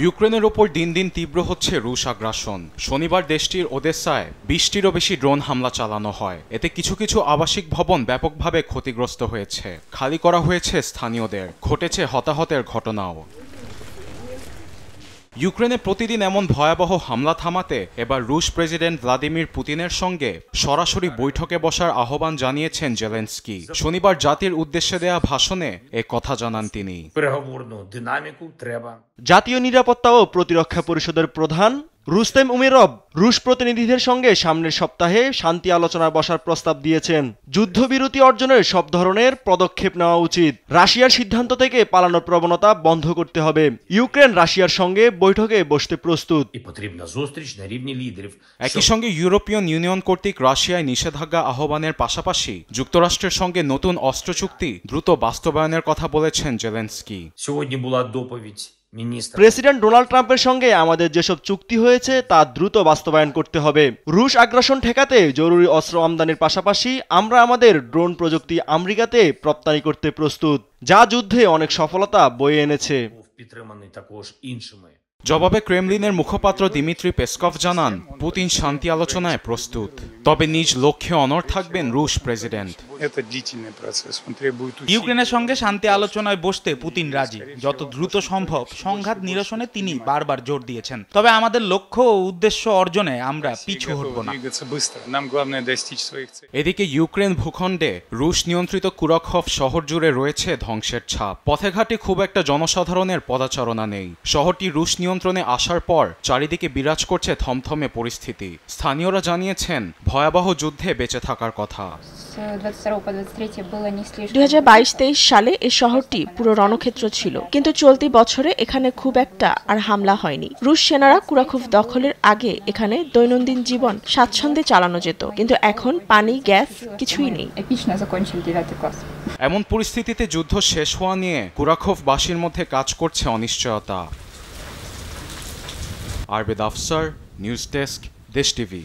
ইউক্রেনের ওপর দিন দিন তীব্র হচ্ছে রুশ আগ্রাসন। শনিবার দেশটির ওদেসায় 20টিরও বেশি ড্রোন হামলা চালানো হয়। এতে কিছু কিছু আবাসিক ভবন ব্যাপকভাবে ক্ষতিগ্রস্ত হয়েছে, খালি করা হয়েছে স্থানীয়দের, ঘটেছে হতাহতের ঘটনাও। ইউক্রেনে প্রতিদিন এমন ভয়াবহ হামলা থামাতে এবার রুশ প্রেসিডেন্ট ভ্লাদিমির পুতিনের সঙ্গে সরাসরি বৈঠকে বসার আহ্বান জানিয়েছেন জেলেনস্কি। শনিবার জাতির উদ্দেশ্যে দেয়া ভাষণে এ কথা জানান তিনি। জাতীয় নিরাপত্তা ও প্রতিরক্ষা পরিষদের প্রধান রুস্তেম উমেরভ রুশ প্রতিনিধিদের সঙ্গে সামনের সপ্তাহে শান্তি আলোচনায় বসার প্রস্তাব দিয়েছেন। যুদ্ধবিরতি অর্জনের সব ধরনের পদক্ষেপ নেওয়া উচিত। রাশিয়ার সিদ্ধান্ত থেকে পালানোর প্রবণতা বন্ধ করতে হবে। ইউক্রেন রাশিয়ার সঙ্গে বৈঠকে বসতে প্রস্তুত। একই সঙ্গে ইউরোপিয়ান ইউনিয়ন কর্তৃক রাশিয়ায় নিষেধাজ্ঞা আহ্বানের পাশাপাশি যুক্তরাষ্ট্রের সঙ্গে নতুন অস্ত্র চুক্তি দ্রুত বাস্তবায়নের কথা বলেছেন জেলেনস্কি। প্রেসিডেন্ট ডোনাল্ড ট্রাম্পের সঙ্গে আমাদের যেসব চুক্তি হয়েছে তা দ্রুত বাস্তবায়ন করতে হবে। রুশ আগ্রাসন ঠেকাতে জরুরি অস্ত্র আমদানির পাশাপাশি আমরা আমাদের ড্রোন প্রযুক্তি আমেরিকাতে রপ্তানি করতে প্রস্তুত, যা যুদ্ধে অনেক সফলতা বয়ে এনেছে। জবাবে ক্রেমলিনের মুখপাত্র দিমিত্রি পেসকভ জানান, পুতিন শান্তি আলোচনায় প্রস্তুত, তবে নিজ লক্ষ্যে অনড় থাকবেন রুশ প্রেসিডেন্ট। ইউক্রেনের সঙ্গে শান্তি আলোচনায় বসতে পুতিন রাজি। যত দ্রুত সম্ভব সংঘাত নিরসনে তিনি বারবার জোর দিয়েছেন। তবে আমাদের লক্ষ্য ও উদ্দেশ্য অর্জনে আমরা পিছু হটব না। এদিকে ইউক্রেন ভূখণ্ডে রুশ নিয়ন্ত্রিত কুরাখভ শহর জুড়ে রয়েছে ধ্বংসের ছাপ। পথে ঘাটে খুব একটা জনসাধারণের পদচারণা নেই। শহরটি রুশ নিয়ন্ত্রণে আসার পর চারিদিকে বিরাজ করছে থমথমে পরিস্থিতি। স্থানীয়রা জানিয়েছেন ভয়াবহ যুদ্ধে বেঁচে থাকার কথা। 2022-23 সালে এই শহরটি পুরো রণক্ষেত্র ছিল, কিন্তু চলতি বছরে এখানে খুব একটা আর হামলা হয়নি। রুশ সেনারা কুরাখভ দখলের আগে এখানে দৈনন্দিন জীবন স্বাচ্ছন্দ্যে চালানো যেত, কিন্তু এখন পানি, গ্যাস কিছুই নেই। এমন পরিস্থিতিতে যুদ্ধ শেষ হওয়া নিয়ে কুরাখভবাসীর মধ্যে কাজ করছে অনিশ্চয়তা। আরবেদ আফসার, নিউজ ডেস্ক, দেশ টিভি।